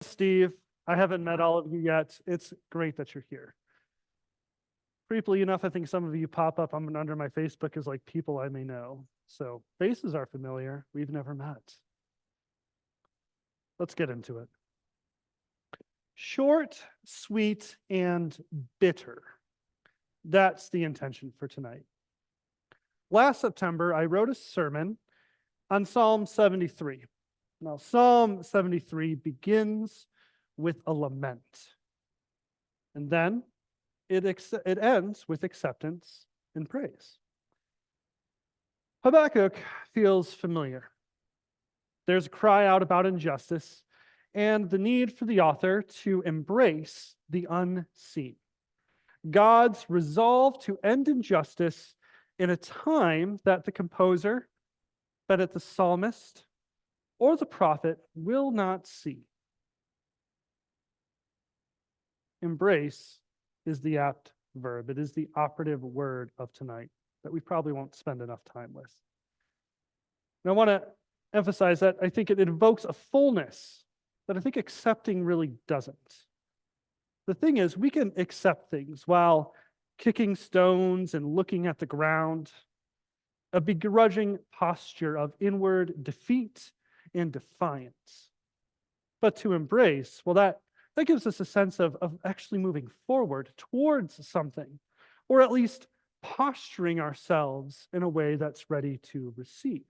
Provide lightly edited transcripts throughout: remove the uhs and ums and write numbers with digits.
Steve. I haven't met all of you yet. It's great that you're here. Creepily enough, I think some of you pop up under my Facebook as like people I may know. So faces are familiar. We've never met. Let's get into it. Short, sweet, and bitter. That's the intention for tonight. Last September, I wrote a sermon on Psalm 73. Now, Psalm 73 begins with a lament. And then it ends with acceptance and praise. Habakkuk feels familiar. There's a cry out about injustice and the need for the author to embrace the unseen. God's resolve to end injustice in a time that the composer, that the psalmist, or the prophet will not see. Embrace is the apt verb. It is the operative word of tonight that we probably won't spend enough time with. And I want to emphasize that I think it invokes a fullness that I think accepting really doesn't. The thing is, we can accept things while kicking stones and looking at the ground, a begrudging posture of inward defeat and defiance. But to embrace, well, that gives us a sense of actually moving forward towards something, or at least posturing ourselves in a way that's ready to receive.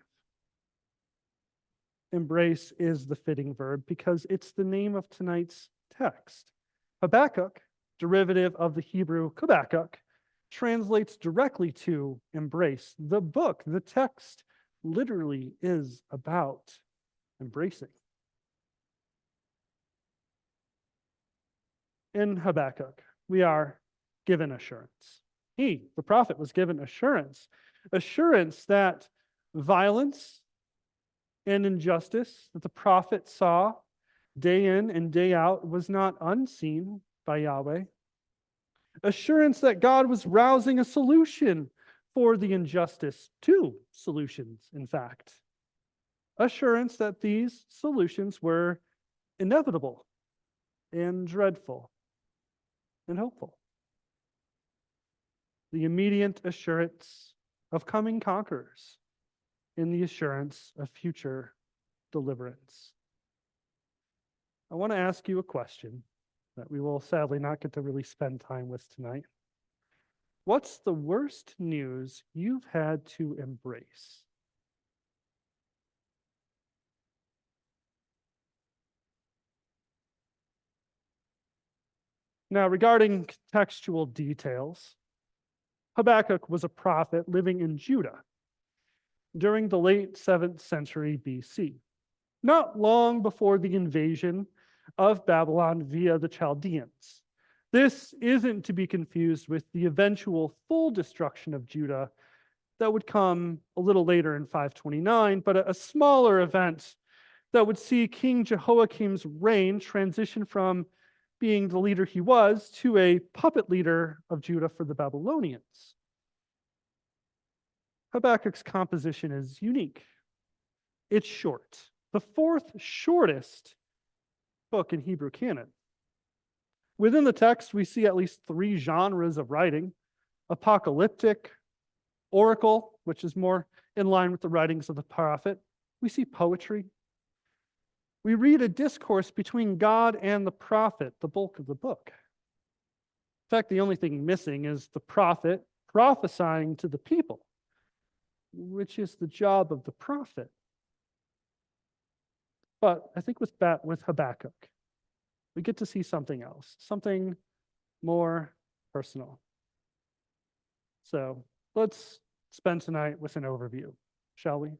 Embrace is the fitting verb because it's the name of tonight's text. Habakkuk, derivative of the Hebrew Habakkuk, translates directly to embrace. The book, the text, literally is about embracing. In Habakkuk, we are given assurance. He, the prophet, was given assurance. Assurance that violence and injustice that the prophet saw day in and day out was not unseen by Yahweh. Assurance that God was rousing a solution for the injustice. Two solutions, in fact. Assurance that these solutions were inevitable and dreadful and hopeful. The immediate assurance of coming conquerors in the assurance of future deliverance. I want to ask you a question that we will sadly not get to really spend time with tonight. What's the worst news you've had to embrace? Now, regarding contextual details, Habakkuk was a prophet living in Judah during the late 7th century BC, not long before the invasion of Babylon via the Chaldeans. This isn't to be confused with the eventual full destruction of Judah that would come a little later in 529, but a smaller event that would see King Jehoiakim's reign transition from being the leader he was to a puppet leader of Judah for the Babylonians. Habakkuk's composition is unique. It's short, the fourth shortest book in Hebrew canon. Within the text, we see at least three genres of writing: apocalyptic, oracle, which is more in line with the writings of the prophet. We see poetry. We read a discourse between God and the prophet, the bulk of the book. In fact, the only thing missing is the prophet prophesying to the people, which is the job of the prophet. But I think with Habakkuk, we get to see something else, something more personal. So let's spend tonight with an overview, shall we?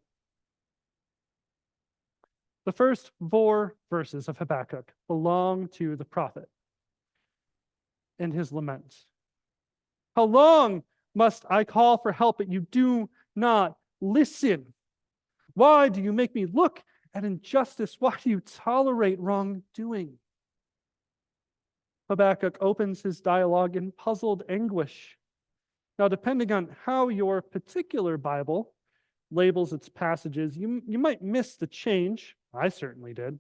The first 4 verses of Habakkuk belong to the prophet and his lament. How long must I call for help, but you do not listen? Why do you make me look at injustice? Why do you tolerate wrongdoing? Habakkuk opens his dialogue in puzzled anguish. Now, depending on how your particular Bible labels its passages, you might miss the change. I certainly did.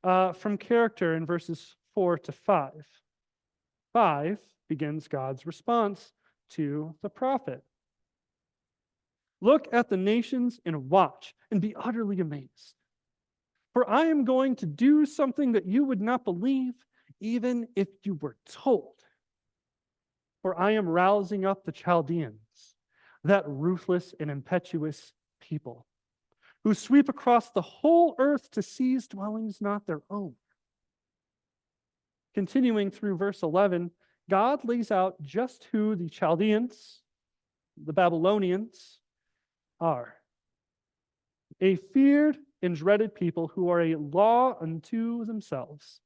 from character in verses 4 to 5. 5 begins God's response to the prophet. Look at the nations and watch and be utterly amazed. For I am going to do something that you would not believe, even if you were told. For I am rousing up the Chaldeans, that ruthless and impetuous people, who sweep across the whole earth to seize dwellings not their own. Continuing through verse 11, God lays out just who the Chaldeans, the Babylonians, are. A feared and dreaded people who are a law unto themselves.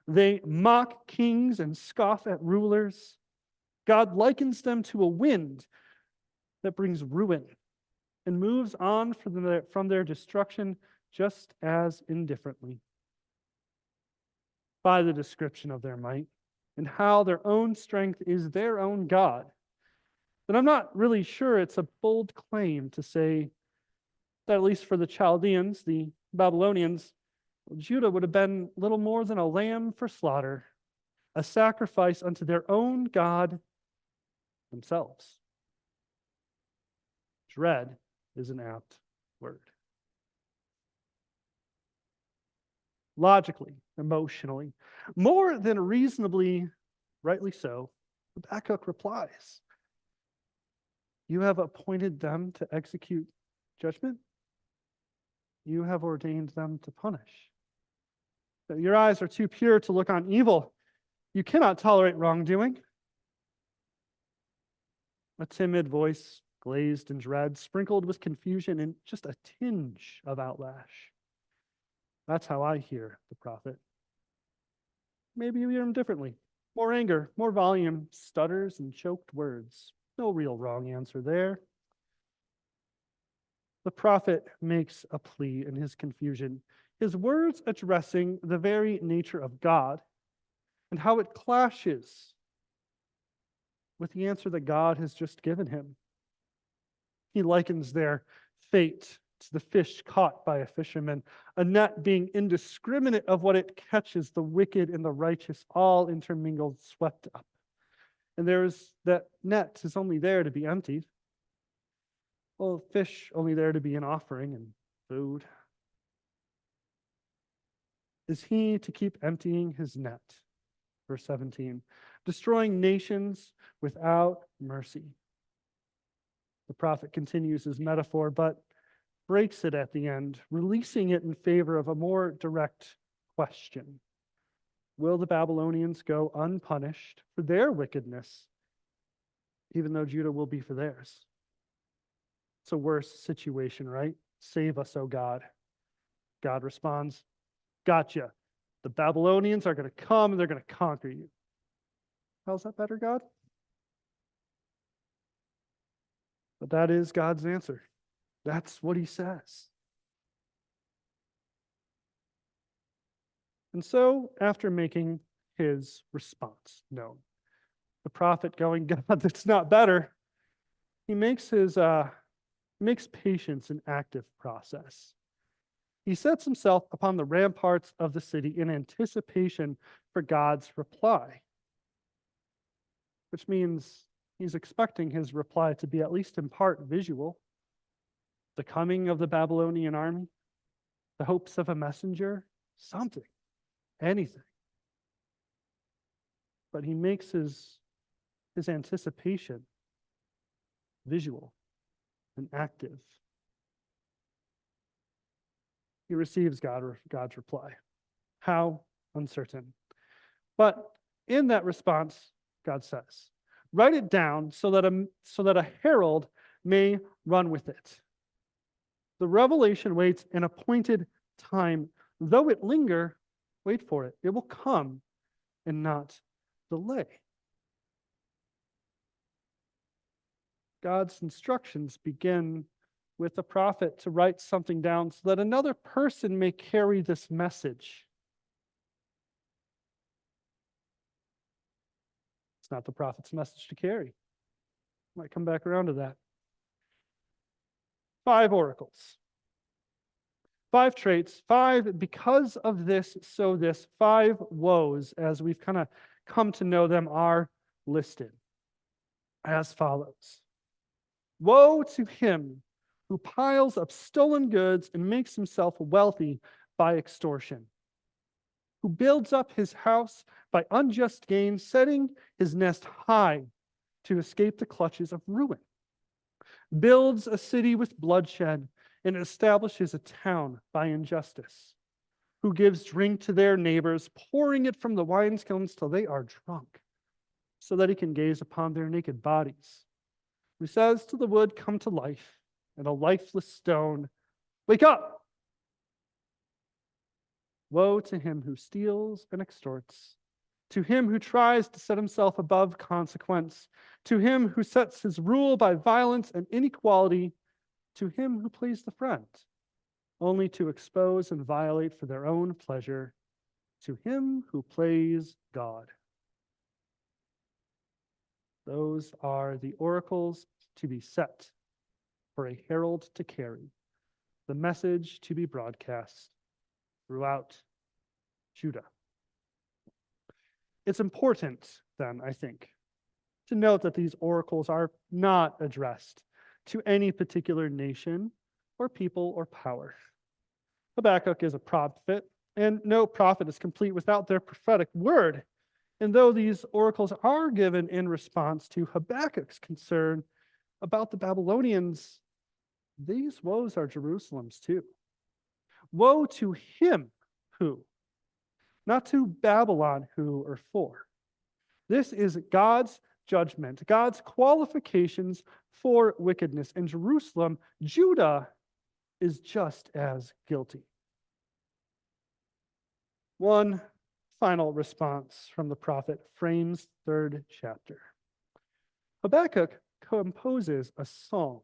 They mock kings and scoff at rulers. God likens them to a wind that brings ruin and moves on from their destruction just as indifferently. By the description of their might and how their own strength is their own God. But I'm not really sure it's a bold claim to say that, at least for the Chaldeans, the Babylonians, Judah would have been little more than a lamb for slaughter, a sacrifice unto their own God themselves. Dread is an apt word. Logically, emotionally, more than reasonably, rightly so, Habakkuk replies, you have appointed them to execute judgment. You have ordained them to punish. Your eyes are too pure to look on evil. You cannot tolerate wrongdoing. A timid voice, glazed in dread, sprinkled with confusion and just a tinge of outlash. That's how I hear the prophet. Maybe you hear him differently. More anger, more volume, stutters and choked words. No real wrong answer there. The prophet makes a plea in his confusion, his words addressing the very nature of God and how it clashes with the answer that God has just given him. He likens their fate to the fish caught by a fisherman, a net being indiscriminate of what it catches, the wicked and the righteous, all intermingled, swept up. And that net is only there to be emptied. Well, fish only there to be an offering and food. Is he to keep emptying his net? Verse 17, destroying nations without mercy. The prophet continues his metaphor, but breaks it at the end, releasing it in favor of a more direct question. Will the Babylonians go unpunished for their wickedness, even though Judah will be for theirs? It's a worse situation, right? Save us, O God. God responds, gotcha. The Babylonians are going to come and they're going to conquer you. How's that better, God? But that is God's answer. That's what he says. And so, after making his response known, the prophet going, God, that's not better, he makes patience an active process. He sets himself upon the ramparts of the city in anticipation for God's reply, which means he's expecting his reply to be at least in part visual. The coming of the Babylonian army, the hopes of a messenger, something, anything. But he makes his anticipation visual and active. He receives God's reply. How? Uncertain. But in that response, God says, write it down so that a herald may run with it. The revelation waits an appointed time. Though it linger, wait for it. It will come and not delay. God's instructions begin with the prophet to write something down so that another person may carry this message. It's not the prophet's message to carry. Might come back around to that. 5 oracles. 5 traits, 5 because of this, so this, 5 woes, as we've kind of come to know them, are listed as follows. Woe to him who piles up stolen goods and makes himself wealthy by extortion, who builds up his house by unjust gain, setting his nest high to escape the clutches of ruin, builds a city with bloodshed and establishes a town by injustice, who gives drink to their neighbors, pouring it from the wineskins till they are drunk, so that he can gaze upon their naked bodies, who says to the wood, come to life, and a lifeless stone, wake up! Woe to him who steals and extorts, to him who tries to set himself above consequence, to him who sets his rule by violence and inequality, to him who plays the friend, only to expose and violate for their own pleasure, to him who plays God. Those are the oracles to be set for a herald to carry, the message to be broadcast throughout Judah. It's important, then, I think, to note that these oracles are not addressed to any particular nation or people or power. Habakkuk is a prophet, and no prophet is complete without their prophetic word. And though these oracles are given in response to Habakkuk's concern about the Babylonians, these woes are Jerusalem's too. Woe to him who, not to Babylon who or for. This is God's judgment, God's qualifications for wickedness. In Jerusalem, Judah is just as guilty. One final response from the prophet frames third chapter. Habakkuk composes a song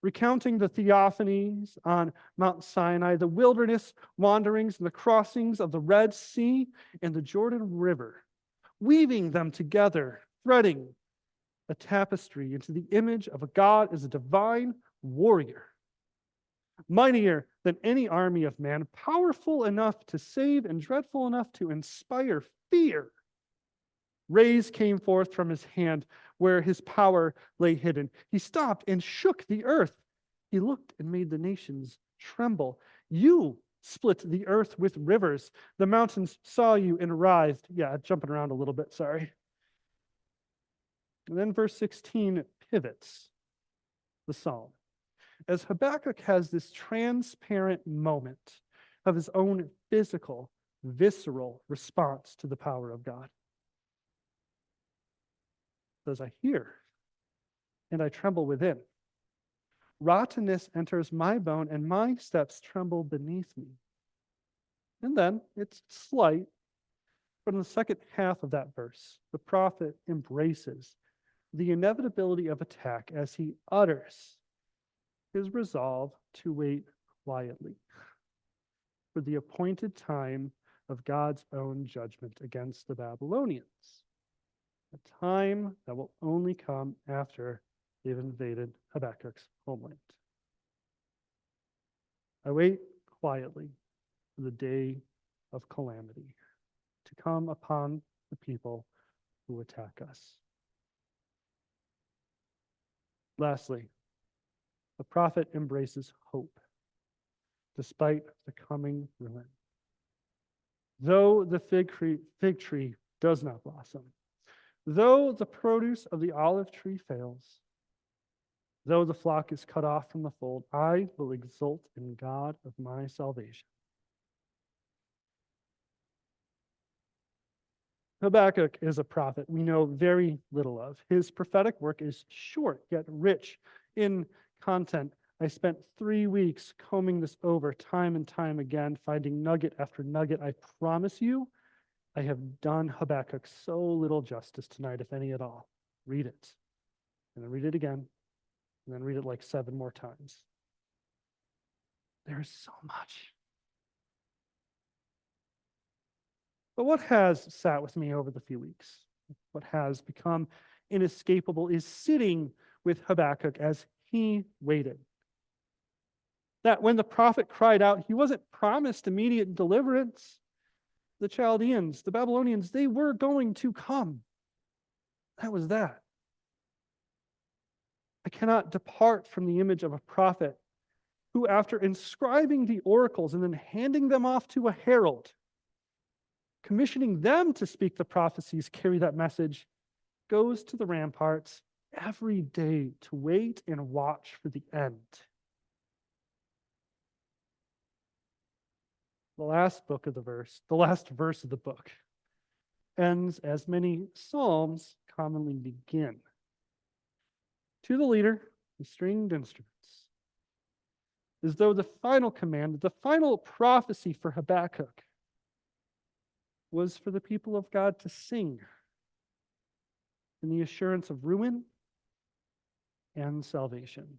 recounting the theophanies on Mount Sinai, the wilderness wanderings and the crossings of the Red Sea and the Jordan River, weaving them together, threading a tapestry into the image of a God as a divine warrior, mightier than any army of man, powerful enough to save and dreadful enough to inspire fear. Rays came forth from his hand where his power lay hidden. He stopped and shook the earth. He looked and made the nations tremble. You split the earth with rivers. The mountains saw you and writhed. Yeah, jumping around a little bit, sorry. And then verse 16 pivots the psalm, as Habakkuk has this transparent moment of his own physical, visceral response to the power of God. As I hear, and I tremble within. Rottenness enters my bone, and my steps tremble beneath me. And then, it's slight, but in the second half of that verse, the prophet embraces the inevitability of attack as he utters his resolve to wait quietly for the appointed time of God's own judgment against the Babylonians. A time that will only come after they've invaded Habakkuk's homeland. I wait quietly for the day of calamity to come upon the people who attack us. Lastly, the prophet embraces hope despite the coming ruin. Though the fig tree does not blossom, though the produce of the olive tree fails, though the flock is cut off from the fold, I will exult in God of my salvation. Habakkuk is a prophet we know very little of. His prophetic work is short yet rich in content. I spent 3 weeks combing this over time and time again, finding nugget after nugget. I promise you, I have done Habakkuk so little justice tonight, if any at all. Read it, and then read it again, and then read it like 7 more times. There is so much. But what has sat with me over the few weeks, what has become inescapable, is sitting with Habakkuk as he waited. that when the prophet cried out, he wasn't promised immediate deliverance. The Chaldeans, the Babylonians, they were going to come. That was that. I cannot depart from the image of a prophet who, after inscribing the oracles and then handing them off to a herald, commissioning them to speak the prophecies, carry that message, goes to the ramparts every day to wait and watch for the end. The last verse of the book ends as many psalms commonly begin. To the leader, the stringed instruments, as though the final command, the final prophecy for Habakkuk was for the people of God to sing in the assurance of ruin and salvation.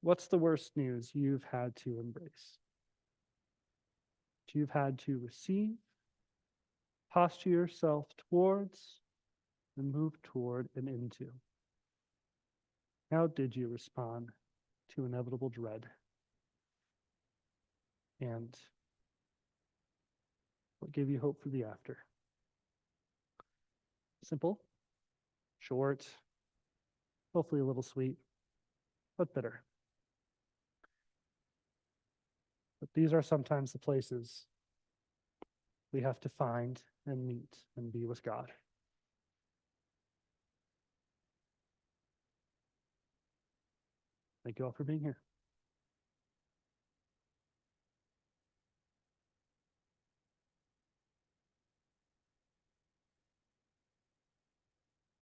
What's the worst news you've had to embrace? You've had to receive, posture yourself towards, and move toward and into. How did you respond to inevitable dread? And what gave you hope for the after? Simple, short, hopefully a little sweet, but bitter. But these are sometimes the places we have to find and meet and be with God. Thank you all for being here.